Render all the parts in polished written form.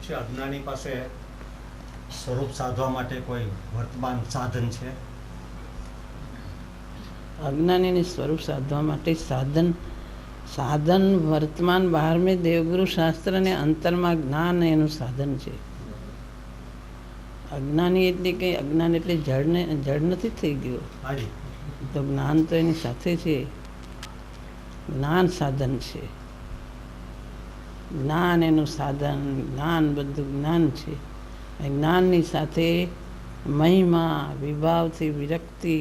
છે અજ્ઞાની પાસે સ્વરૂપ સાધવા માટે કોઈ વર્તમાન સાધન છે? અજ્ઞાનીને સ્વરૂપ સાધવા માટે સાધન વર્તમાન 12મે દેવગુરુ શાસ્ત્ર અને અંતરમાં જ્ઞાન એનું સાધન છે. અજ્ઞાની એટલે કંઈ અજ્ઞાન એટલે જડ નથી થઈ ગયો, તો જ્ઞાન તો એની સાથે છે. જ્ઞાન સાધન છે, જ્ઞાન એનું સાધન, જ્ઞાન બધું જ્ઞાન છે. જ્ઞાનની સાથે મહિમા, વિભાવથી વિરક્તિ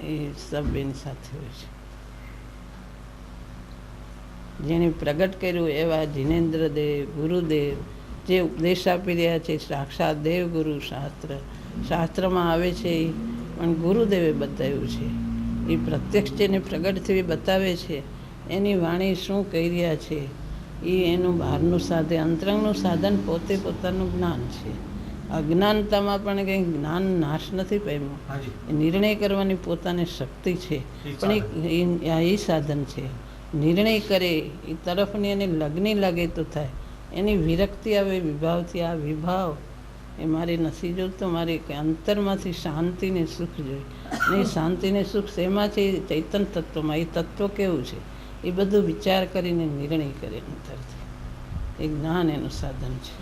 એ સબ એની સાથે હોય છે. જેને પ્રગટ કર્યું એવા જિનેન્દ્રદેવ ગુરુદેવ જે ઉપદેશ આપી રહ્યા છે, સાક્ષાત દેવગુરુ શાસ્ત્રમાં આવે છે, પણ ગુરુદેવે બતાવ્યું છે. એ પ્રત્યક્ષ જેને પ્રગટ થવી બતાવે છે, એની વાણી શું કહી રહ્યા છે, એ એનું બહારનું સાધન, અંતરંગનું સાધન પોતે પોતાનું જ્ઞાન છે. અજ્ઞાનતામાં પણ કંઈ જ્ઞાન નાશ નથી પામ્યો. નિર્ણય કરવાની પોતાને શક્તિ છે, પણ એ સાધન છે. નિર્ણય કરે એ તરફની એને લગ્ની લાગે તો થાય, એની વિરક્તિ આવે વિભાવથી. આ વિભાવ એ મારે નથી જોઈતો, મારે અંતરમાંથી શાંતિને સુખ જોઈએ. અને એ શાંતિને સુખ શેમાં છે? ચૈતન્ય તત્વમાં. એ તત્વ કેવું છે એ બધું વિચાર કરીને નિર્ણય કરે અંતરથી. એ જ્ઞાન એનું સાધન છે.